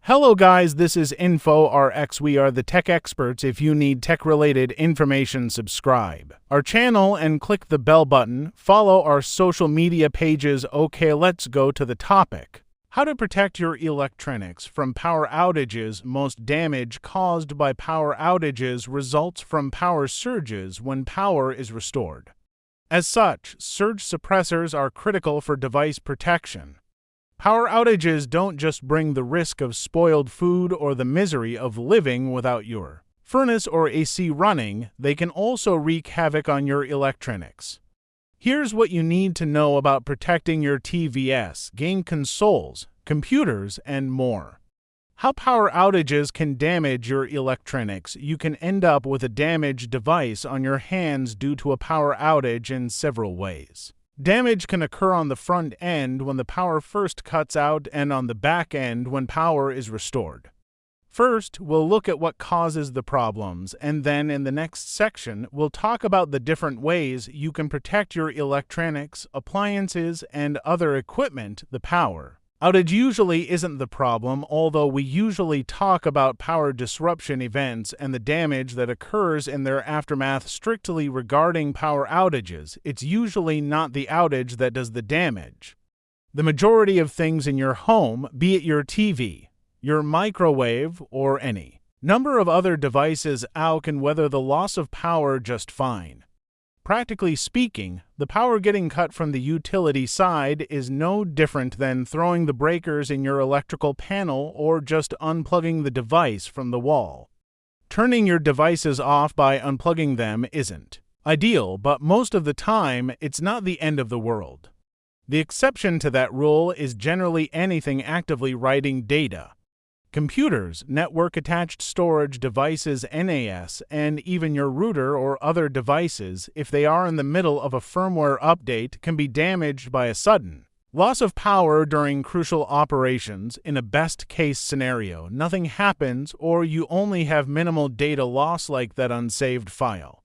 Hello guys, this is InfoRx. We are the tech experts. If you need tech-related information, subscribe our channel and click the bell button. Follow our social media pages. Okay, let's go to the topic. How to protect your electronics from power outages. Most damage caused by power outages results from power surges when power is restored. As such, surge suppressors are critical for device protection. Power outages don't just bring the risk of spoiled food or the misery of living without your furnace or AC running, they can also wreak havoc on your electronics. Here's what you need to know about protecting your TVs, game consoles, computers, and more. How power outages can damage your electronics. You can end up with a damaged device on your hands due to a power outage in several ways. Damage can occur on the front end when the power first cuts out and on the back end when power is restored. First, we'll look at what causes the problems, and then in the next section, we'll talk about the different ways you can protect your electronics, appliances, and other equipment. The power outage usually isn't the problem, although we usually talk about power disruption events and the damage that occurs in their aftermath. Strictly regarding power outages, it's usually not the outage that does the damage. The majority of things in your home, be it your TV, your microwave, or any number of other devices, can weather the loss of power just fine. Practically speaking, the power getting cut from the utility side is no different than throwing the breakers in your electrical panel or just unplugging the device from the wall. Turning your devices off by unplugging them isn't ideal, but most of the time, it's not the end of the world. The exception to that rule is generally anything actively writing data. Computers, network-attached storage devices, NAS, and even your router or other devices, if they are in the middle of a firmware update, can be damaged by a sudden loss of power during crucial operations. In a best-case scenario, nothing happens or you only have minimal data loss like that unsaved file.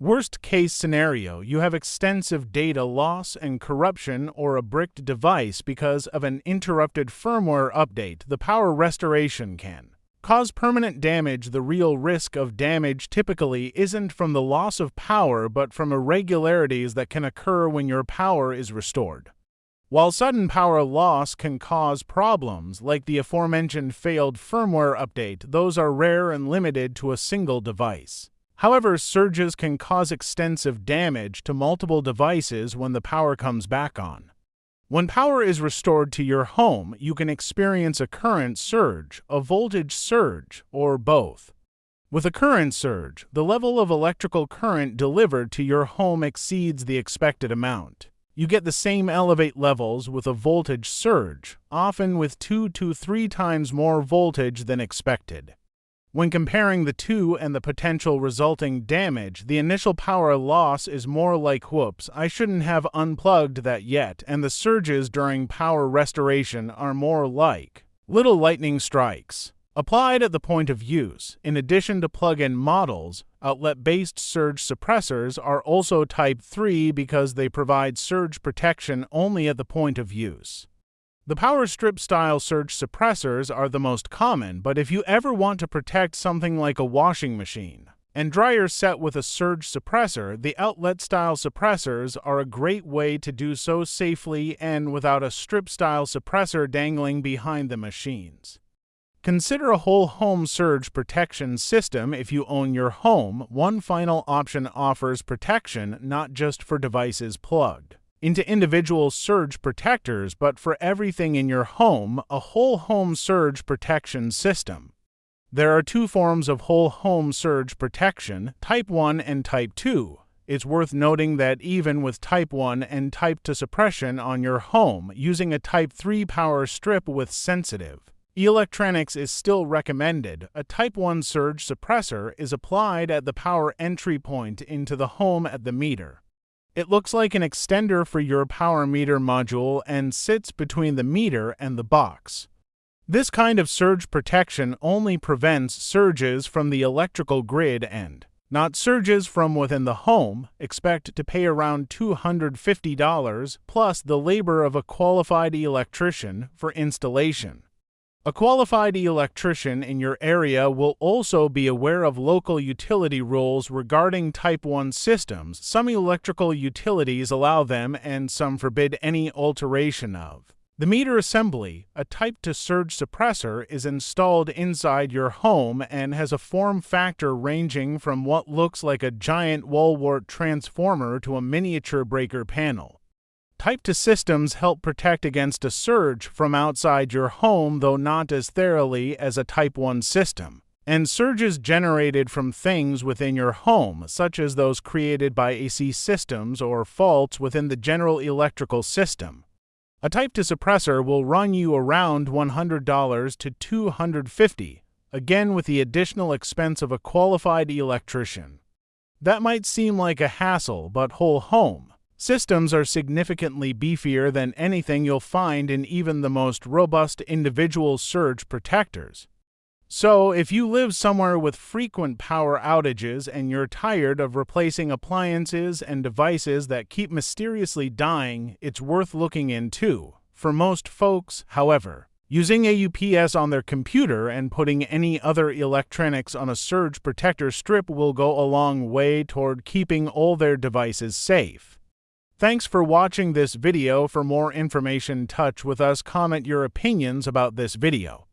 Worst-case scenario, you have extensive data loss and corruption or a bricked device because of an interrupted firmware update. The power restoration can cause permanent damage. The real risk of damage typically isn't from the loss of power but from irregularities that can occur when your power is restored. While sudden power loss can cause problems like the aforementioned failed firmware update, those are rare and limited to a single device. However, surges can cause extensive damage to multiple devices when the power comes back on. When power is restored to your home, you can experience a current surge, a voltage surge, or both. With a current surge, the level of electrical current delivered to your home exceeds the expected amount. You get the same elevate levels with a voltage surge, often with 2 to 3 times more voltage than expected. When comparing the two and the potential resulting damage, the initial power loss is more like whoops, I shouldn't have unplugged that yet, and the surges during power restoration are more like little lightning strikes. Applied at the point of use, in addition to plug-in models, outlet-based surge suppressors are also Type 3 because they provide surge protection only at the point of use. The power strip-style surge suppressors are the most common, but if you ever want to protect something like a washing machine and dryer set with a surge suppressor, the outlet-style suppressors are a great way to do so safely and without a strip-style suppressor dangling behind the machines. Consider a whole home surge protection system. If you own your home, one final option offers protection not just for devices plugged into individual surge protectors, but for everything in your home, a whole home surge protection system. There are two forms of whole home surge protection, Type 1 and Type 2. It's worth noting that even with Type 1 and Type 2 suppression on your home, using a Type 3 power strip with sensitive electronics is still recommended. A Type 1 surge suppressor is applied at the power entry point into the home at the meter. It looks like an extender for your power meter module and sits between the meter and the box. This kind of surge protection only prevents surges from the electrical grid and not surges from within the home. Expect to pay around $250 plus the labor of a qualified electrician for installation. A qualified electrician in your area will also be aware of local utility rules regarding Type 1 systems. Some electrical utilities allow them and some forbid any alteration of. The meter assembly, a type-to surge suppressor, is installed inside your home and has a form factor ranging from what looks like a giant wall-wart transformer to a miniature breaker panel. Type-to systems help protect against a surge from outside your home, though not as thoroughly as a Type 1 system. And surges generated from things within your home, such as those created by AC systems or faults within the general electrical system. A type-to suppressor will run you around $100 to $250, again with the additional expense of a qualified electrician. That might seem like a hassle, but whole home systems are significantly beefier than anything you'll find in even the most robust individual surge protectors. So, if you live somewhere with frequent power outages and you're tired of replacing appliances and devices that keep mysteriously dying, it's worth looking into. For most folks, however, using a UPS on their computer and putting any other electronics on a surge protector strip will go a long way toward keeping all their devices safe. Thanks for watching this video. For more information, touch with us, comment your opinions about this video.